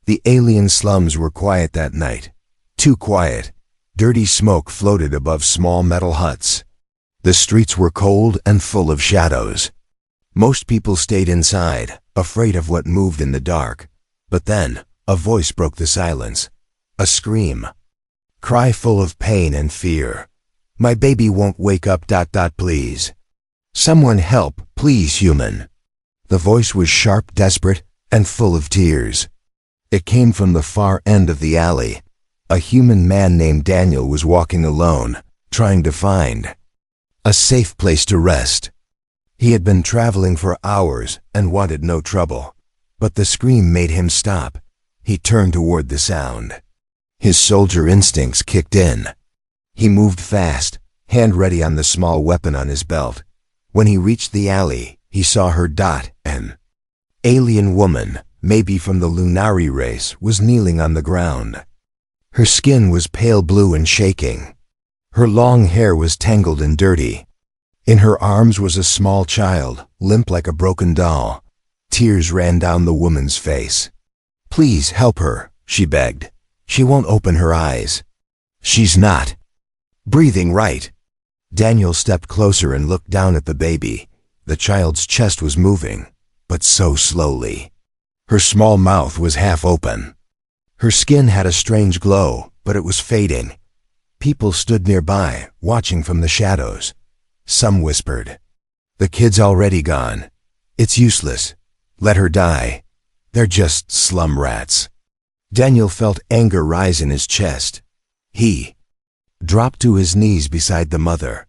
The alien slums were quiet that night. Too quiet. Dirty smoke floated above small metal huts. The streets were cold and full of shadows. Most people stayed inside, afraid of what moved in the dark. But then, a voice broke the silence. A scream. Cry full of pain and fear. "My baby won't wake up, please. Someone help, please, human." The voice was sharp, desperate, and full of tears. It came from the far end of the alley. A human man named Daniel was walking alone, trying to find a safe place to rest. He had been traveling for hours and wanted no trouble. But the scream made him stop. He turned toward the sound. His soldier instincts kicked in. He moved fast, hand ready on the small weapon on his belt. When he reached the alley, he saw her. An alien woman, maybe from the Lunari race, was kneeling on the ground. Her skin was pale blue and shaking. Her long hair was tangled and dirty. In her arms was a small child, limp like a broken doll. Tears ran down the woman's face. "Please help her," she begged. "She won't open her eyes. She's not breathing right." Daniel stepped closer and looked down at the baby. The child's chest was moving, but so slowly. Her small mouth was half open. Her skin had a strange glow, but it was fading. People stood nearby, watching from the shadows. Some whispered, "The kid's already gone. It's useless. Let her die. They're just slum rats." Daniel felt anger rise in his chest. He dropped to his knees beside the mother.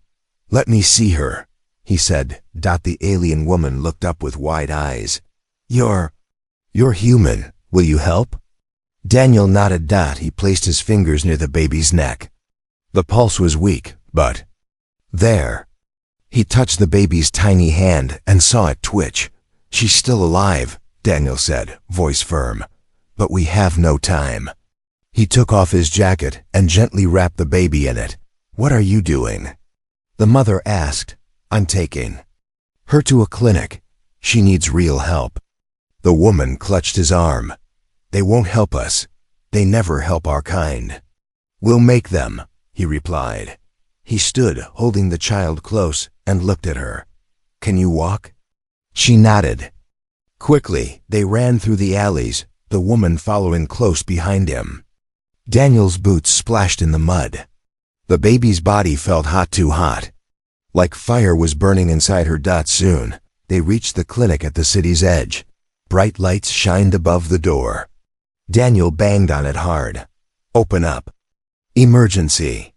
"Let me see her," he said. The alien woman looked up with wide eyes. You're human. Will you help?" Daniel nodded. He placed his fingers near the baby's neck. The pulse was weak, but there. He touched the baby's tiny hand and saw it twitch. "She's still alive," Daniel said, voice firm. "But we have no time." He took off his jacket and gently wrapped the baby in it. "What are you doing?" the mother asked. "I'm taking her to a clinic. She needs real help." The woman clutched his arm. "They won't help us. They never help our kind." "We'll make them," he replied. He stood, holding the child close, and looked at her. "Can you walk?" She nodded. Quickly, they ran through the alleys, the woman following close behind him. Daniel's boots splashed in the mud. The baby's body felt too hot. Like fire was burning inside her. Soon, they reached the clinic at the city's edge. Bright lights shined above the door. Daniel banged on it hard. "Open up. Emergency,"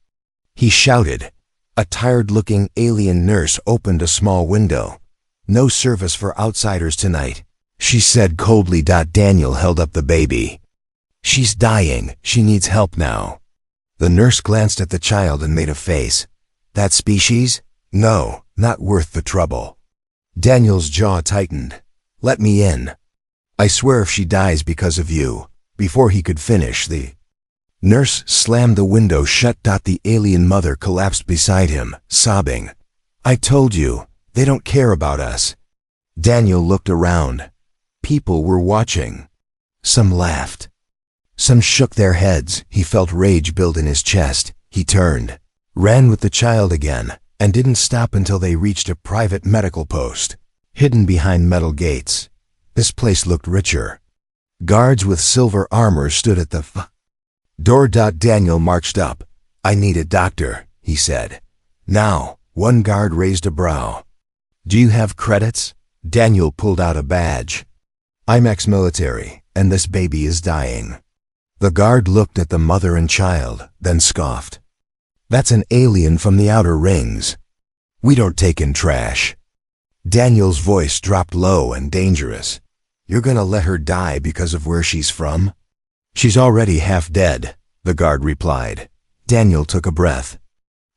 he shouted. A tired-looking alien nurse opened a small window. "No service for outsiders tonight," she said coldly. Daniel held up the baby. "She's dying. She needs help now." The nurse glanced at the child and made a face. "That species? No, not worth the trouble." Daniel's jaw tightened. "Let me in. I swear if she dies because of you." Before he could finish, the nurse slammed the window shut. The alien mother collapsed beside him, sobbing. "I told you, they don't care about us." Daniel looked around. People were watching. Some laughed. Some shook their heads. He felt rage build in his chest. He turned, ran with the child again, and didn't stop until they reached a private medical post, hidden behind metal gates. This place looked richer. Guards with silver armor stood at the door. Daniel marched up. "I need a doctor," he said. "Now." One guard raised a brow. "Do you have credits?" Daniel pulled out a badge. "I'm ex-military, and this baby is dying." The guard looked at the mother and child, then scoffed. "That's an alien from the outer rings. We don't take in trash." Daniel's voice dropped low and dangerous. "You're gonna let her die because of where she's from?" "She's already half dead," the guard replied. Daniel took a breath,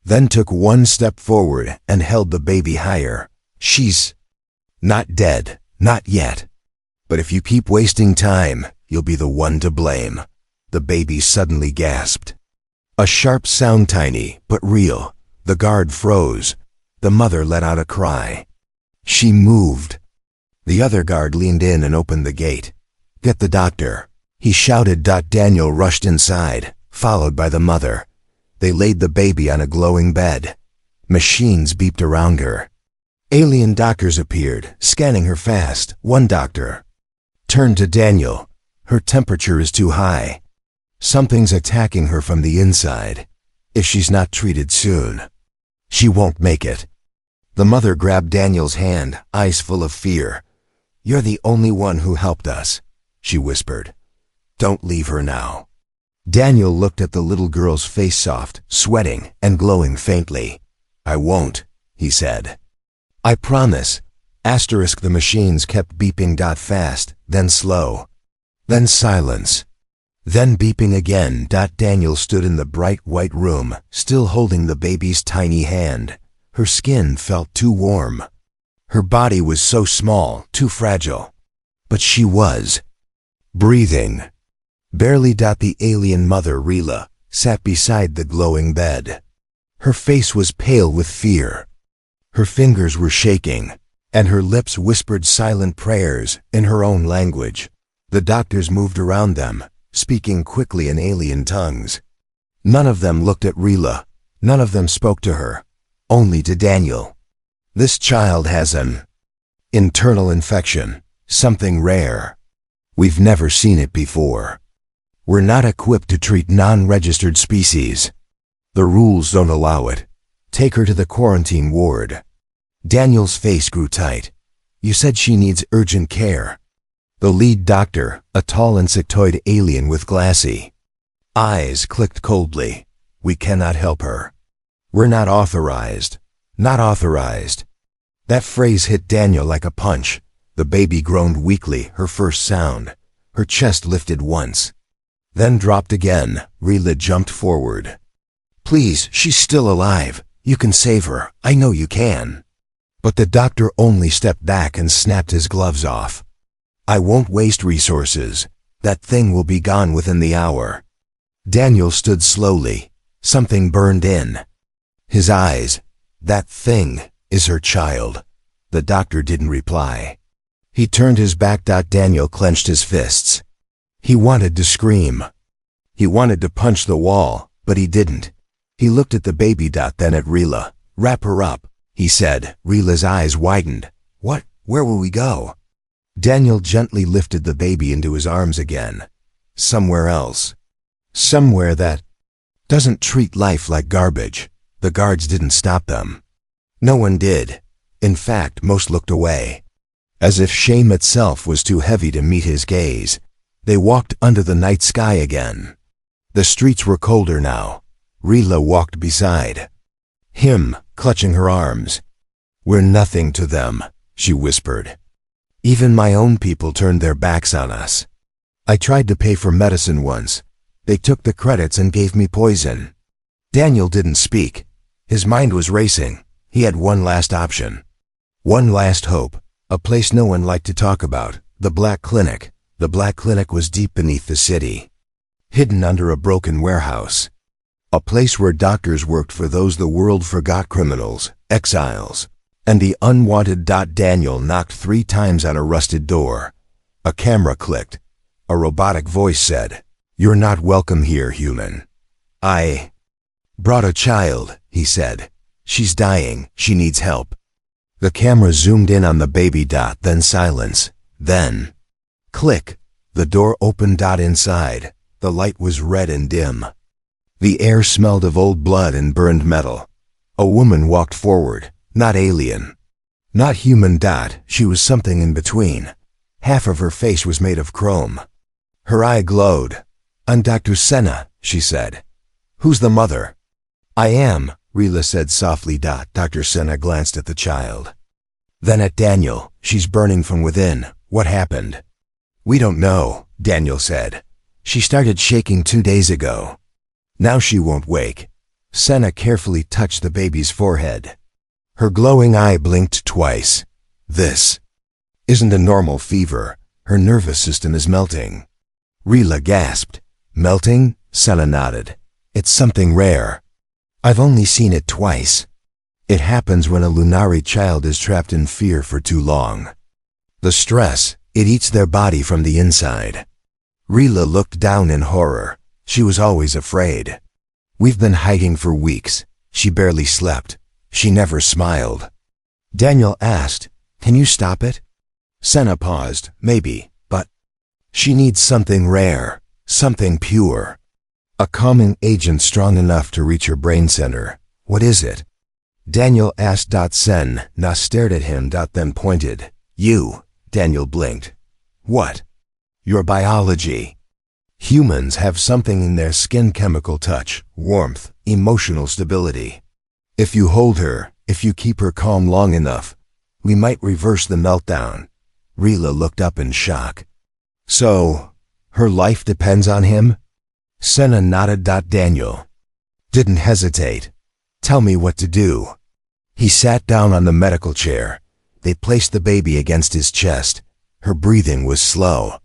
then took one step forward and held the baby higher. "She's not dead, not yet. But if you keep wasting time, you'll be the one to blame." The baby suddenly gasped. A sharp sound, tiny but real. The guard froze. The mother let out a cry. She moved. The other guard leaned in and opened the gate. "Get the doctor," He shouted. Daniel rushed inside, followed by the mother. They laid the baby on a glowing bed. Machines beeped around her. Alien doctors appeared, scanning her fast. One doctor turned to Daniel. Her temperature is too high. Something's attacking her from the inside. If she's not treated soon, she won't make it. The mother grabbed Daniel's hand, eyes full of fear. "You're the only one who helped us," she whispered. "Don't leave her now." Daniel looked at the little girl's face, soft, sweating, and glowing faintly. "I won't," he said. "I promise." The machines kept beeping. Fast, then slow, then silence, then beeping again. Daniel stood in the bright white room, still holding the baby's tiny hand. Her skin felt too warm. Her body was so small, too fragile. But she was breathing. Barely. The alien mother, Rila, sat beside the glowing bed. Her face was pale with fear. Her fingers were shaking, and her lips whispered silent prayers in her own language. The doctors moved around them, speaking quickly in alien tongues. None of them looked at Rila. None of them spoke to her. Only to Daniel. "This child has an internal infection, something rare. We've never seen it before. We're not equipped to treat non-registered species. The rules don't allow it. Take her to the quarantine ward." Daniel's face grew tight. "You said she needs urgent care." The lead doctor, a tall insectoid alien with glassy eyes, clicked coldly. "We cannot help her. We're not authorized. Not authorized." That phrase hit Daniel like a punch. The baby groaned weakly, her first sound. Her chest lifted once, then dropped again. Rila jumped forward. "Please, she's still alive. You can save her. I know you can." But the doctor only stepped back and snapped his gloves off. "I won't waste resources. That thing will be gone within the hour." Daniel stood slowly. Something burned in his eyes. "That thing is her child." The doctor didn't reply. He turned his back. Daniel clenched his fists. He wanted to scream. He wanted to punch the wall, but he didn't. He looked at the baby. Then at Rila. "Wrap her up," he said. Rila's eyes widened. "What? Where will we go?" Daniel gently lifted the baby into his arms again. "Somewhere else. Somewhere that doesn't treat life like garbage." The guards didn't stop them. No one did. In fact, most looked away, as if shame itself was too heavy to meet his gaze. They walked under the night sky again. The streets were colder now. Rila walked beside him, clutching her arms. "We're nothing to them," she whispered. "Even my own people turned their backs on us. I tried to pay for medicine once. They took the credits and gave me poison." Daniel didn't speak. His mind was racing. He had one last option. One last hope. A place no one liked to talk about. The Black Clinic. The Black Clinic was deep beneath the city, hidden under a broken warehouse. A place where doctors worked for those the world forgot: criminals, exiles, and the unwanted. Daniel knocked 3 times on a rusted door. A camera clicked. A robotic voice said, "You're not welcome here, human." "I brought a child," he said. "She's dying. She needs help." The camera zoomed in on the baby. Then silence. Then click. The door opened. Inside, the light was red and dim. The air smelled of old blood and burned metal. A woman walked forward. Not alien, not human. She was something in between. Half of her face was made of chrome. Her eye glowed. "I'm Dr. Senna," she said. "Who's the mother?" "I am," Rila said softly. Dr. Senna glanced at the child, then at Daniel. "She's burning from within. What happened?" "We don't know," Daniel said. "She started shaking 2 days ago. Now she won't wake." Senna carefully touched the baby's forehead. Her glowing eye blinked twice. "This isn't a normal fever. Her nervous system is melting." Rila gasped. "Melting?" Senna nodded. "It's something rare. I've only seen it twice. It happens when a Lunari child is trapped in fear for too long. The stress, it eats their body from the inside. Rila looked down in horror. She was always afraid. We've been hiding for weeks. She barely slept. She never smiled. Daniel asked, "Can you stop it?" Senna paused. "Maybe, but she needs something rare, something pure. A calming agent strong enough to reach her brain center. What is it?" Daniel asked. Senna stared at him. Then pointed. "You." Daniel blinked. "What?" "Your biology. Humans have something in their skin, chemical touch, warmth, emotional stability. If you hold her, if you keep her calm long enough, we might reverse the meltdown." Rila looked up in shock. "So, her life depends on him?" Senna nodded. Daniel didn't hesitate. "Tell me what to do." He sat down on the medical chair. They placed the baby against his chest. Her breathing was slow.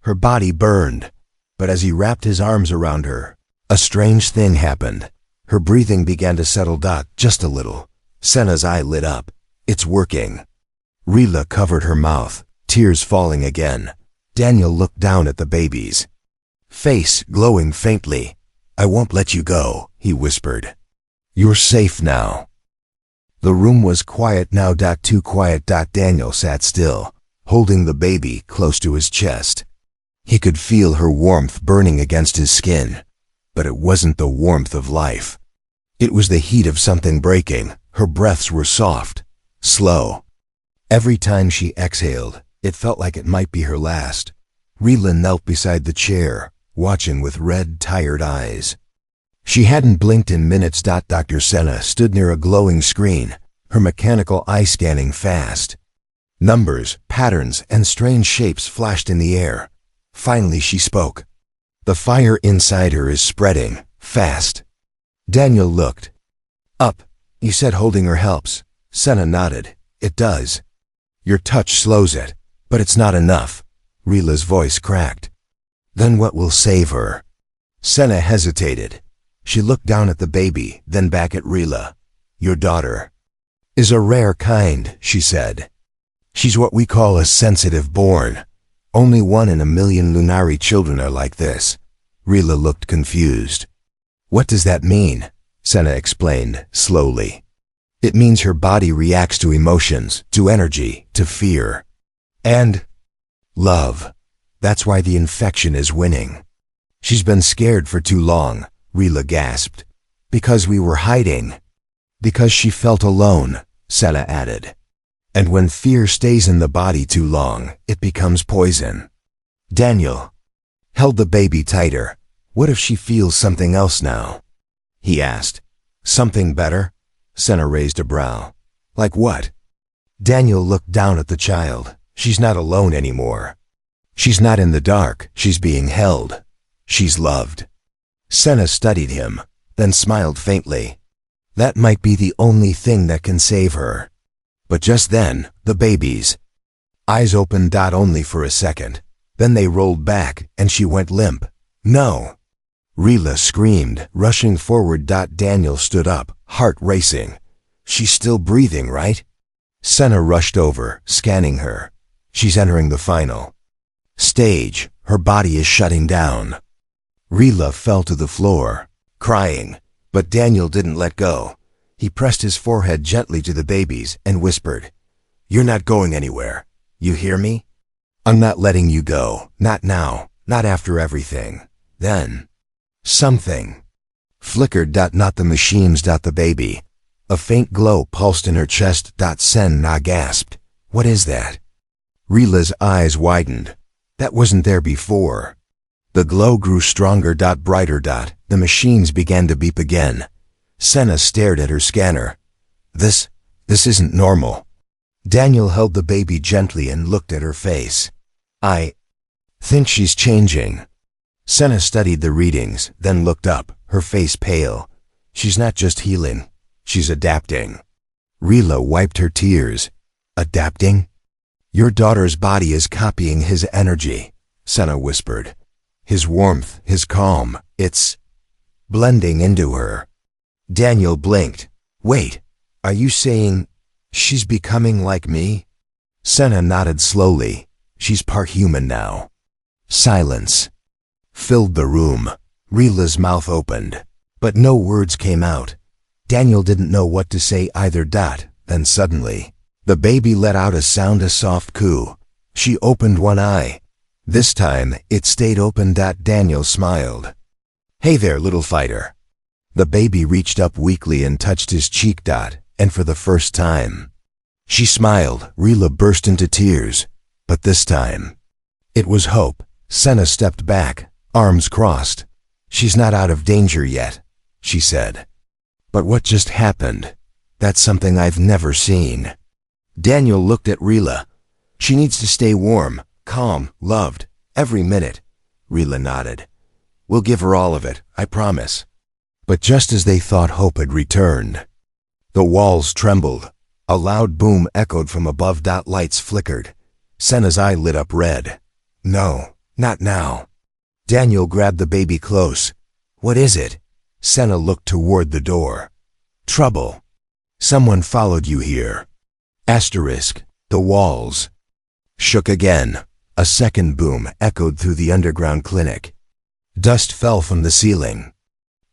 Her body burned. But as he wrapped his arms around her, a strange thing happened. Her breathing began to settle. Just a little. Senna's eye lit up. "It's working." Rila covered her mouth, tears falling again. Daniel looked down at the baby's face, glowing faintly. "I won't let you go," he whispered. "You're safe now." The room was quiet now. Too quiet. Daniel sat still, holding the baby close to his chest. He could feel her warmth burning against his skin, but it wasn't the warmth of life. It was the heat of something breaking. Her breaths were soft, slow. Every time she exhaled, it felt like it might be her last. Rila knelt beside the chair, watching with red, tired eyes. She hadn't blinked in minutes. Dr. Senna stood near a glowing screen, her mechanical eye scanning fast. Numbers, patterns, and strange shapes flashed in the air. Finally she spoke. "The fire inside her is spreading, fast." Daniel looked up. "You said holding her helps." Senna nodded. "It does. Your touch slows it, but it's not enough." Rila's voice cracked. "Then what will save her?" Senna hesitated. She looked down at the baby, then back at Rila. "Your daughter is a rare kind," she said. "She's what we call a sensitive born. Only 1 in a million Lunari children are like this." Rila looked confused. "What does that mean?" Senna explained slowly. "It means her body reacts to emotions, to energy, to fear. And love. That's why the infection is winning." "She's been scared for too long," Rila gasped. "Because we were hiding." "Because she felt alone," Senna added. "And when fear stays in the body too long, it becomes poison." Daniel held the baby tighter. "What if she feels something else now?" he asked. "Something better?" Senna raised a brow. "Like what?" Daniel looked down at the child. "She's not alone anymore. She's not in the dark. She's being held. She's loved." Senna studied him, then smiled faintly. "That might be the only thing that can save her." But just then, the baby's eyes opened. Only for a second. Then they rolled back, and she went limp. "No!" Rila screamed, rushing forward. Daniel stood up, heart racing. "She's still breathing, right?" Senna rushed over, scanning her. "She's entering the final stage. Her body is shutting down." Rila fell to the floor, crying, but Daniel didn't let go. He pressed his forehead gently to the baby's and whispered, "You're not going anywhere. You hear me? I'm not letting you go. Not now. Not after everything." Then something flickered. Not the machines. The baby. A faint glow pulsed in her chest. Senna gasped. "What is that?" Rila's eyes widened. "That wasn't there before." The glow grew stronger. Brighter. The machines began to beep again. Senna stared at her scanner. This isn't normal." Daniel held the baby gently and looked at her face. "I think she's changing." Senna studied the readings, then looked up, her face pale. "She's not just healing. She's adapting." Rila wiped her tears. "Adapting?" "Your daughter's body is copying his energy," Senna whispered. "His warmth, his calm, it's blending into her." Daniel blinked. "Wait, are you saying she's becoming like me?" Senna nodded slowly. "She's part human now." Silence. filled the room. Rila's mouth opened, but no words came out. Daniel didn't know what to say either. Then suddenly, the baby let out a soft coo. She opened one eye. This time, it stayed open. Daniel smiled. "Hey there, little fighter." The baby reached up weakly and touched his cheek. And for the first time, she smiled. Rila burst into tears. But this time, it was hope. Senna stepped back, arms crossed. "She's not out of danger yet," she said. "But what just happened? That's something I've never seen." Daniel looked at Rila. "She needs to stay warm, calm, loved, every minute." Rila nodded. "We'll give her all of it, I promise." But just as they thought hope had returned, the walls trembled. A loud boom echoed from above. Lights flickered. Senna's eye lit up red. "No, not now." Daniel grabbed the baby close. "What is it?" Senna looked toward the door. "Trouble. Someone followed you here." The walls shook again. A second boom echoed through the underground clinic. Dust fell from the ceiling.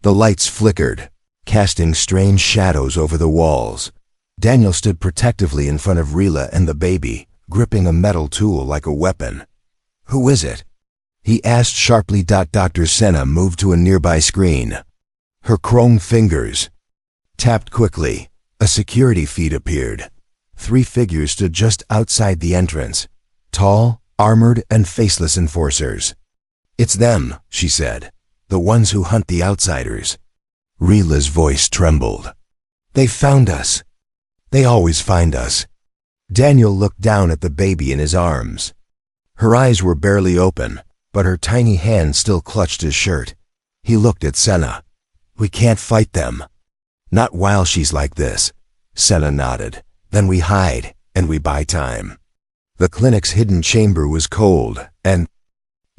The lights flickered, casting strange shadows over the walls. Daniel stood protectively in front of Rila and the baby, gripping a metal tool like a weapon. "Who is it?" he asked sharply. Dr. Senna moved to a nearby screen. Her chrome fingers tapped quickly. A security feed appeared. 3 figures stood just outside the entrance. Tall, armored, and faceless enforcers. "It's them," she said. "The ones who hunt the outsiders." Rila's voice trembled. "They found us. They always find us." Daniel looked down at the baby in his arms. Her eyes were barely open, but her tiny hand still clutched his shirt. He looked at Senna. "We can't fight them." "Not while she's like this." Senna nodded. "Then we hide, and we buy time." The clinic's hidden chamber was cold and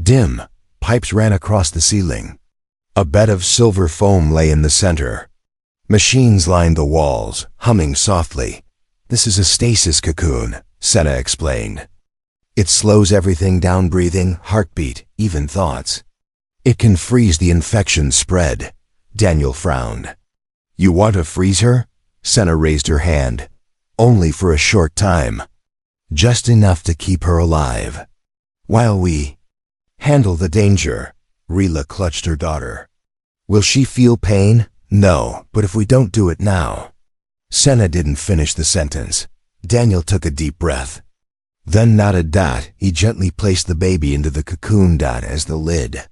dim. Pipes ran across the ceiling. A bed of silver foam lay in the center. Machines lined the walls, humming softly. "This is a stasis cocoon," Senna explained. "It slows everything down: breathing, heartbeat, even thoughts. It can freeze the infection spread." Daniel frowned. "You want to freeze her?" Senna raised her hand. "Only for a short time. Just enough to keep her alive. While we handle the danger." Rila clutched her daughter. "Will she feel pain?" "No, but if we don't do it now." Senna didn't finish the sentence. Daniel took a deep breath, then nodded. He gently placed the baby into the cocoon. As the lid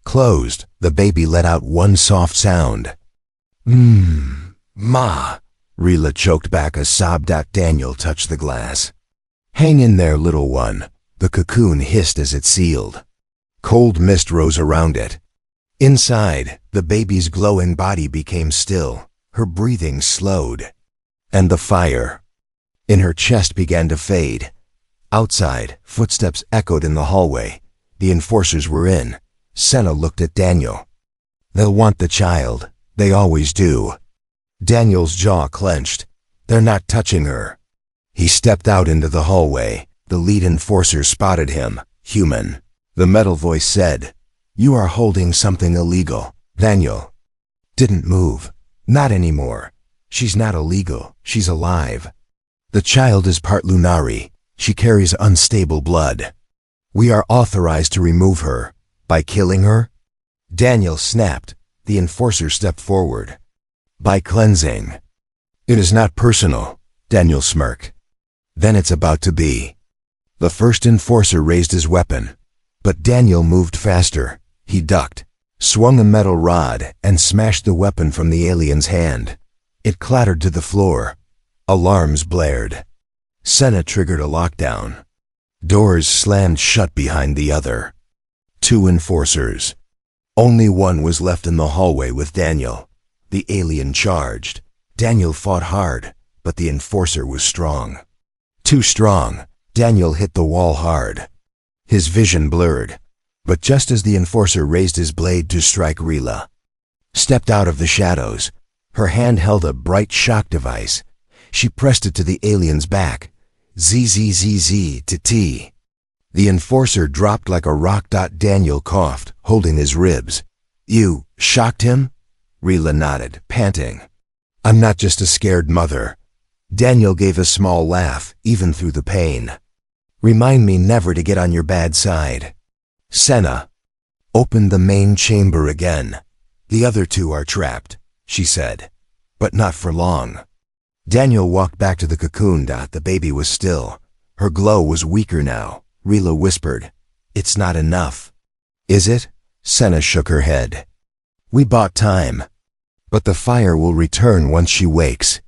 closed, the baby let out one soft sound. Ma." Rila choked back a sob. Daniel touched the glass. "Hang in there, little one," the cocoon hissed as it sealed. Cold mist rose around it. Inside, the baby's glowing body became still. Her breathing slowed. And the fire in her chest began to fade. Outside, footsteps echoed in the hallway. The enforcers were in. Senna looked at Daniel. "They'll want the child. They always do." Daniel's jaw clenched. "They're not touching her." He stepped out into the hallway. The lead enforcer spotted him. "Human." The metal voice said, "You are holding something illegal." Daniel didn't move. "Not anymore. She's not illegal. She's alive. The child is part Lunari. She carries unstable blood. We are authorized to remove her." "By killing her?" Daniel snapped. The enforcer stepped forward. "By cleansing." "It is not personal," Daniel smirked. "Then it's about to be." The first enforcer raised his weapon. But Daniel moved faster. He ducked, swung a metal rod, and smashed the weapon from the alien's hand. It clattered to the floor. Alarms blared. Senna triggered a lockdown. Doors slammed shut behind the other. 2 enforcers. Only one was left in the hallway with Daniel. The alien charged. Daniel fought hard, but the enforcer was strong. Too strong. Daniel hit the wall hard. His vision blurred. But just as the enforcer raised his blade to strike, Rila stepped out of the shadows. Her hand held a bright shock device. She pressed it to the alien's back. ZZZZ to T. The enforcer dropped like a rock. Daniel coughed, holding his ribs. You shocked him? Rila nodded, panting. I'm not just a scared mother. Daniel gave a small laugh, even through the pain. Remind me never to get on your bad side. Senna opened the main chamber again. The other two are trapped, she said. But not for long. Daniel walked back to the cocoon. The baby was still. Her glow was weaker now. Rila whispered, It's not enough. Is it? Senna shook her head. We bought time. But the fire will return once she wakes.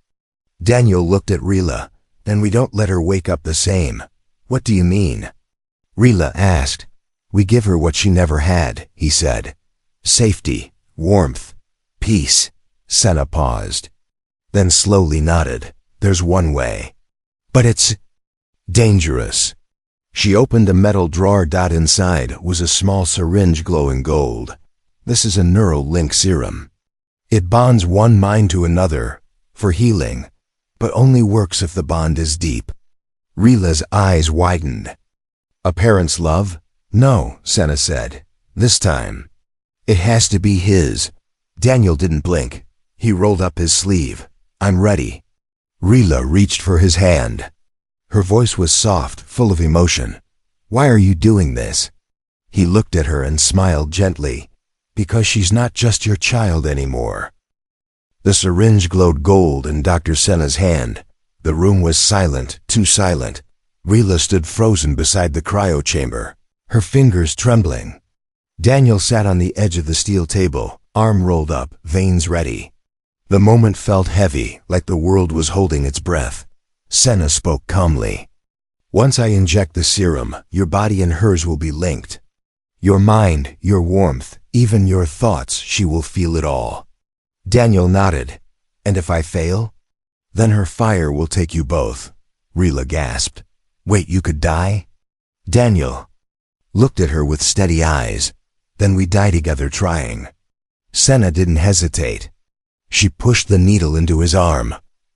Daniel looked at Rila. Then we don't let her wake up the same. What do you mean? Rila asked. We give her what she never had, he said. Safety, warmth, peace. Senna paused. Then slowly nodded. There's one way. But it's dangerous. She opened a metal drawer. Inside was a small syringe glowing gold. This is a neural link serum. It bonds one mind to another, for healing, but only works if the bond is deep. Rila's eyes widened. A parent's love? No, Senna said. This time. It has to be his. Daniel didn't blink. He rolled up his sleeve. I'm ready. Rila reached for his hand. Her voice was soft, full of emotion. Why are you doing this? He looked at her and smiled gently. Because she's not just your child anymore. The syringe glowed gold in Dr. Senna's hand. The room was silent, too silent. Rila stood frozen beside the cryo chamber, her fingers trembling. Daniel sat on the edge of the steel table, arm rolled up, veins ready. The moment felt heavy, like the world was holding its breath. Senna spoke calmly. Once I inject the serum, your body and hers will be linked. Your mind, your warmth, even your thoughts, she will feel it all. Daniel nodded. And if I fail? Then her fire will take you both. Rila gasped. Wait, you could die? Daniel looked at her with steady eyes. Then we die together trying. Senna didn't hesitate. She pushed the needle into his arm.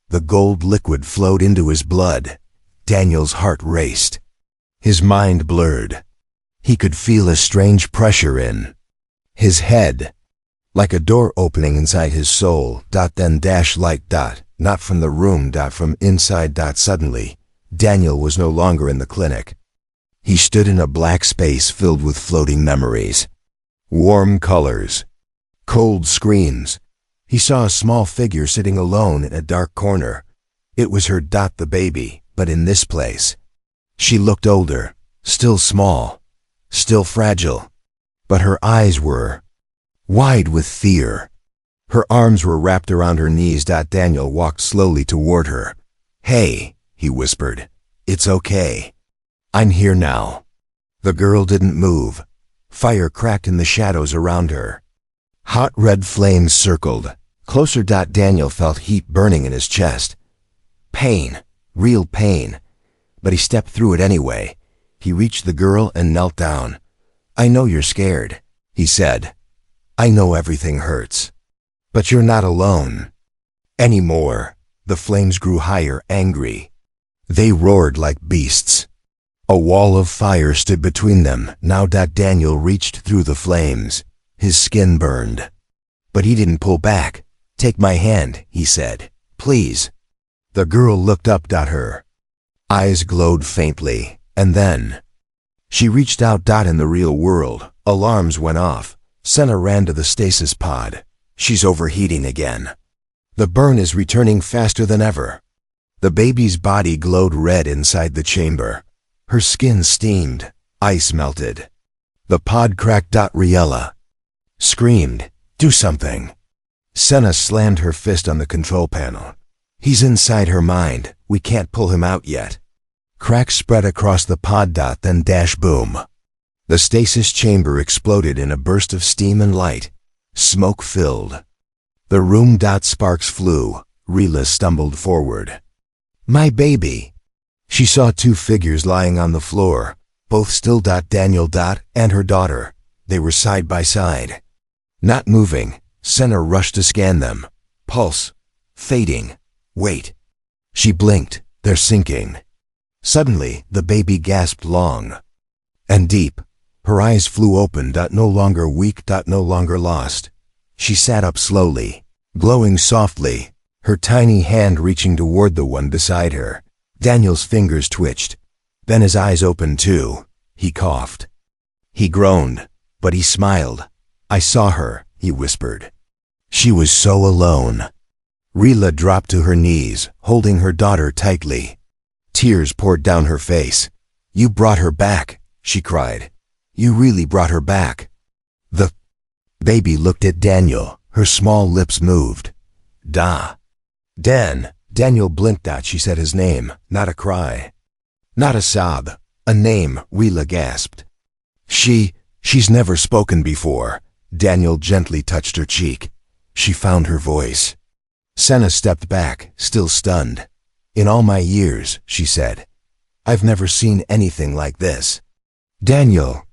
The gold liquid flowed into his blood. Daniel's heart raced. His mind blurred. He could feel a strange pressure in his head, like a door opening inside his soul. Then light. Not from the room. From inside. Suddenly, Daniel was no longer in the clinic. He stood in a black space filled with floating memories. Warm colors. Cold screens. He saw a small figure sitting alone in a dark corner. It was her. The baby, but in this place. She looked older, still small, still fragile. But her eyes were wide with fear. Her arms were wrapped around her knees. Daniel walked slowly toward her. Hey, he whispered. It's okay. I'm here now. The girl didn't move. Fire cracked in the shadows around her. Hot red flames circled. Closer. Daniel felt heat burning in his chest. Pain, real pain. But he stepped through it anyway. He reached the girl and knelt down. I know you're scared, he said. I know everything hurts. But you're not alone. Anymore. The flames grew higher, angry. They roared like beasts. A wall of fire stood between them. Now Daniel reached through the flames. His skin burned. But he didn't pull back. Take my hand, he said. Please. The girl looked up at her. Eyes glowed faintly, and then she reached out. In the real world, alarms went off. Senna ran to the stasis pod. She's overheating again. The burn is returning faster than ever. The baby's body glowed red inside the chamber. Her skin steamed. Ice melted. The pod cracked. Riella screamed, do something. Senna slammed her fist on the control panel. He's inside her mind. We can't pull him out yet. Cracks spread across the pod. Then boom. The stasis chamber exploded in a burst of steam and light. Smoke filled the room. Sparks flew. Rila stumbled forward. My baby. She saw two figures lying on the floor, both still. Daniel and her daughter. They were side by side. Not moving. Senna rushed to scan them. Pulse fading. Wait. She blinked. They're sinking. Suddenly, the baby gasped long. and deep. Her eyes flew open, no longer weak, no longer lost. She sat up slowly, glowing softly, her tiny hand reaching toward the one beside her. Daniel's fingers twitched. Then his eyes opened too. He coughed. He groaned, but he smiled. "I saw her," he whispered. She was so alone. Rila dropped to her knees, holding her daughter tightly. Tears poured down her face. "You brought her back," she cried. "You really brought her back." The baby looked at Daniel. Her small lips moved. Daniel blinked. She said his name, not a cry. Not a sob. A name, Rila gasped. She's never spoken before. Daniel gently touched her cheek. She found her voice. Senna stepped back, still stunned. "In all my years," she said, "I've never seen anything like this." Daniel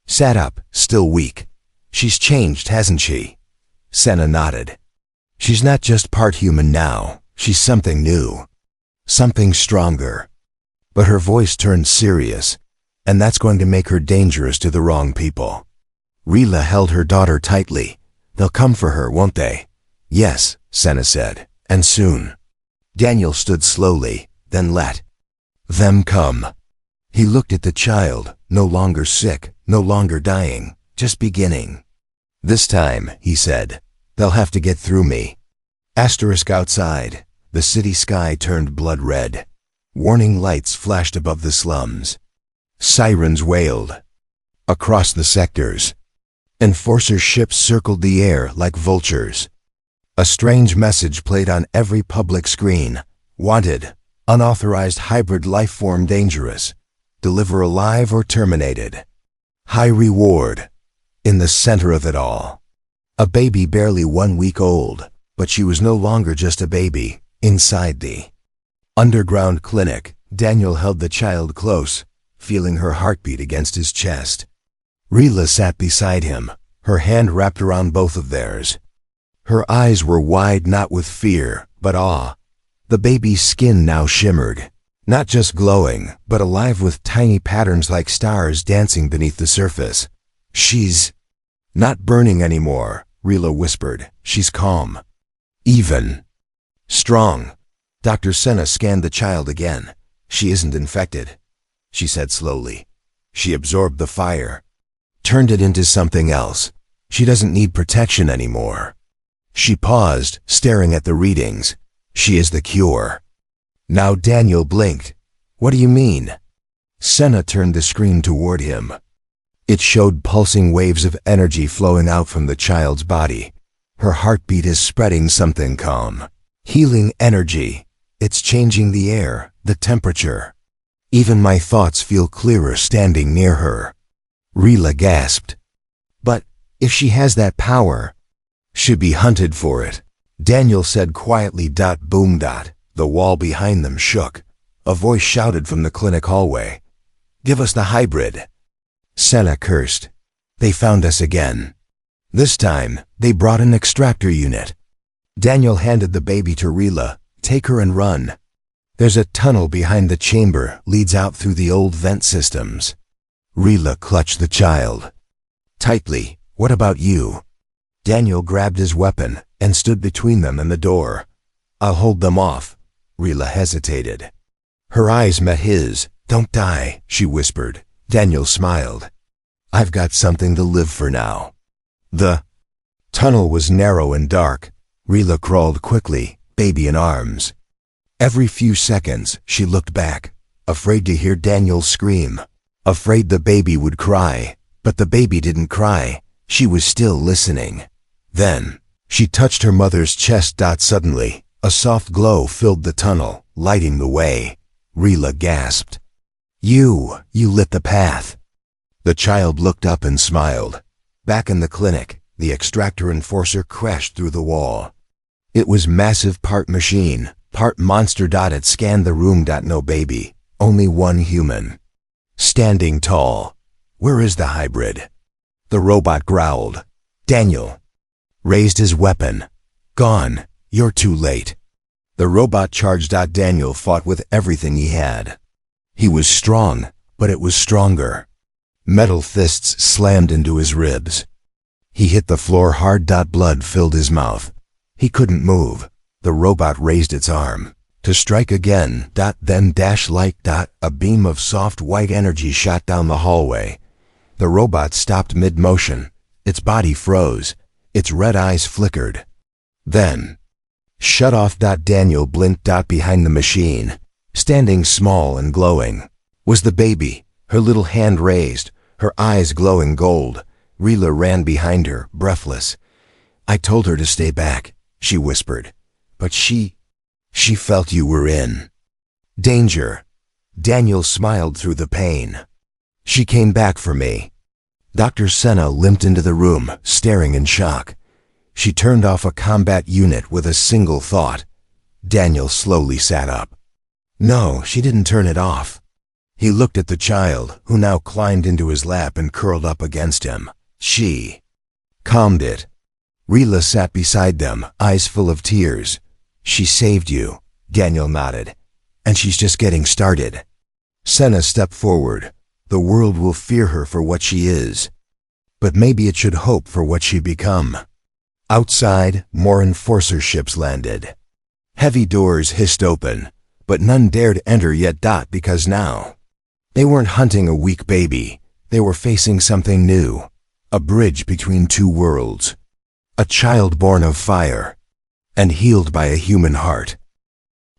sat up, still weak. "She's changed, hasn't she?" Senna nodded. "She's not just part human now. She's something new. Something stronger." But her voice turned serious, "And that's going to make her dangerous to the wrong people." Rila held her daughter tightly. "They'll come for her, won't they?" "Yes," Senna said, "and soon." Daniel stood slowly, then let them come. He looked at the child, no longer sick, no longer dying, just beginning. "This time," he said, "they'll have to get through me." Outside, the city sky turned blood red. Warning lights flashed above the slums. Sirens wailed. Across the sectors, enforcer ships circled the air like vultures. A strange message played on every public screen. "Wanted, unauthorized hybrid life form dangerous. Deliver alive or terminated. High reward." In the center of it all, a baby barely 1 week old, but she was no longer just a baby. Inside the underground clinic, Daniel held the child close, feeling her heartbeat against his chest. Rila sat beside him, her hand wrapped around both of theirs. Her eyes were wide, not with fear, but awe. The baby's skin now shimmered, not just glowing, but alive with tiny patterns like stars dancing beneath the surface. "She's not burning anymore," Rila whispered. "She's calm. Even strong." Dr. Senna scanned the child again. "She isn't infected," she said slowly. "She absorbed the fire, turned it into something else. She doesn't need protection anymore." She paused, staring at the readings. "She is the cure." Now Daniel blinked. "What do you mean?" Senna turned the screen toward him. It showed pulsing waves of energy flowing out from the child's body. "Her heartbeat is spreading something calm. Healing energy. It's changing the air, the temperature. Even my thoughts feel clearer standing near her." Rila gasped. "But if she has that power, she'd be hunted for it," Daniel said quietly. Boom. The wall behind them shook. A voice shouted from the clinic hallway. "Give us the hybrid." Senna cursed. "They found us again. This time, they brought an extractor unit." Daniel handed the baby to Rila. "Take her and run. There's a tunnel behind the chamber, leads out through the old vent systems." Rila clutched the child tightly. "What about you?" Daniel grabbed his weapon and stood between them and the door. "I'll hold them off." Rila hesitated. Her eyes met his. "Don't die," she whispered. Daniel smiled. "I've got something to live for now." The tunnel was narrow and dark. Rila crawled quickly, baby in arms. Every few seconds, she looked back, afraid to hear Daniel scream, afraid the baby would cry. But the baby didn't cry. She was still listening. Then, she touched her mother's chest. Suddenly, a soft glow filled the tunnel, lighting the way. Rila gasped. You lit the path." The child looked up and smiled. Back in the clinic, the extractor enforcer crashed through the wall. It was massive, part machine, part monster. It scanned the room. No baby, only one human, standing tall. "Where is the hybrid?" The robot growled. Daniel raised his weapon. "Gone. You're too late." The robot charged. Daniel fought with everything he had. He was strong, but it was stronger. Metal fists slammed into his ribs. He hit the floor hard. Blood filled his mouth. He couldn't move. The robot raised its arm to strike again. Then dash like a beam of soft white energy shot down the hallway. The robot stopped mid-motion. Its body froze. Its red eyes flickered. Then, shut off. Daniel blinked. Behind the machine, standing small and glowing, was the baby, her little hand raised, her eyes glowing gold. Rila ran behind her, breathless. "I told her to stay back," she whispered. "But she felt you were in danger." Daniel smiled through the pain. "She came back for me." Dr. Senna limped into the room, staring in shock. She turned off a combat unit with a single thought. Daniel slowly sat up. No, she didn't turn it off. He looked at the child, who now climbed into his lap and curled up against him. She calmed it. Rila sat beside them, eyes full of tears. "She saved you," Daniel nodded. "And she's just getting started." Senna stepped forward. "The world will fear her for what she is. But maybe it should hope for what she become." Outside, more enforcer ships landed. Heavy doors hissed open, but none dared enter yet. Because now, they weren't hunting a weak baby. They were facing something new. A bridge between two worlds. A child born of fire, and healed by a human heart.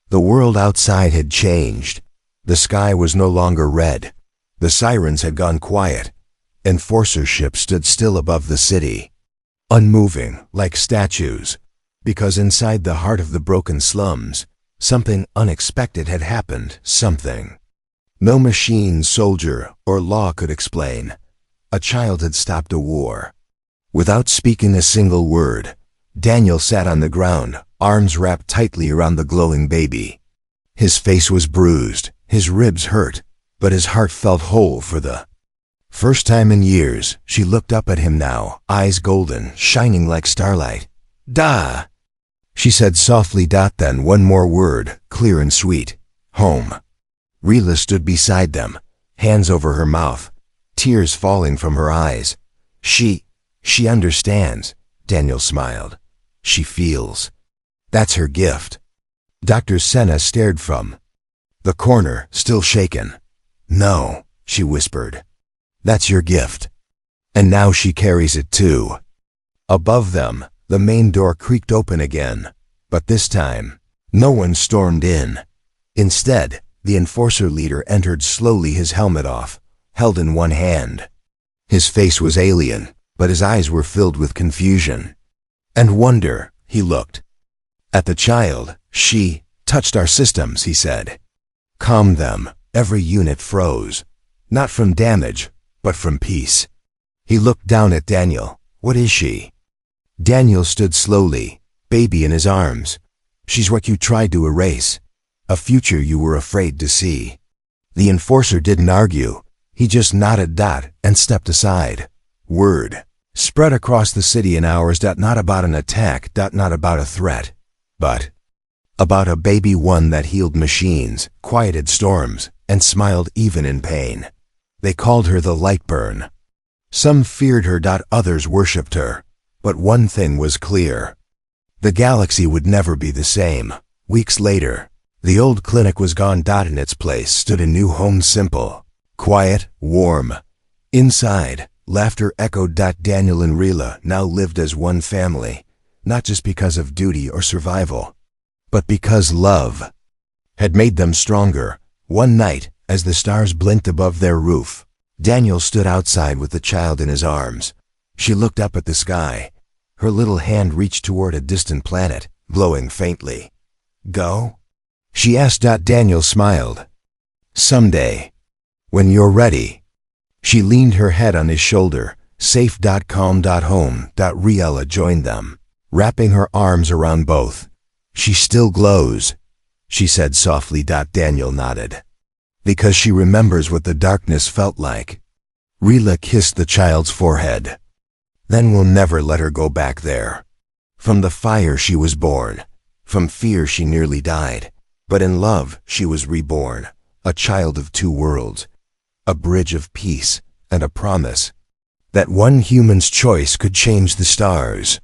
The world outside had changed. The sky was no longer red. The sirens had gone quiet. Enforcer ships stood still above the city, unmoving, like statues, because inside the heart of the broken slums, something unexpected had happened. Something no machine, soldier, or law could explain. A child had stopped a war. Without speaking a single word, Daniel sat on the ground, arms wrapped tightly around the glowing baby. His face was bruised, his ribs hurt, but his heart felt whole for the first time in years. She looked up at him now, eyes golden, shining like starlight. "Da," she said softly. Then one more word, clear and sweet. "Home." Rila stood beside them, hands over her mouth, tears falling from her eyes. She understands," Daniel smiled. "She feels. That's her gift." Dr. Senna stared from the corner, still shaken. "No," she whispered. "That's your gift. And now she carries it too." Above them, the main door creaked open again, but this time, no one stormed in. Instead, the enforcer leader entered slowly, his helmet off, held in one hand. His face was alien, but his eyes were filled with confusion and wonder. He looked at the child. "She touched our systems," he said. "Calm them." Every unit froze, not from damage, but from peace. He looked down at Daniel. "What is she?" Daniel stood slowly, baby in his arms. "She's what you tried to erase, a future you were afraid to see." The enforcer didn't argue. He just nodded and stepped aside. Word spread across the city in hours. Not about an attack, not about a threat, but about a baby, one that healed machines, quieted storms, and smiled even in pain. They called her the Lightburn. Some feared her, others worshipped her. But one thing was clear. The galaxy would never be the same. Weeks later, the old clinic was gone. In its place stood a new home, simple, quiet, warm. Inside, laughter echoed. Daniel and Rila now lived as one family, not just because of duty or survival, but because love had made them stronger. One night, as the stars blinked above their roof, Daniel stood outside with the child in his arms. She looked up at the sky. Her little hand reached toward a distant planet, glowing faintly. "Go?" she asked. Daniel smiled. "Someday, when you're ready." She leaned her head on his shoulder. Safe. Calm. Home. Riella joined them, wrapping her arms around both. "She still glows," she said softly. Daniel nodded. "Because she remembers what the darkness felt like." Rila kissed the child's forehead. "Then we'll never let her go back there. From the fire she was born. From fear she nearly died. But in love she was reborn. A child of two worlds. A bridge of peace, and a promise that one human's choice could change the stars.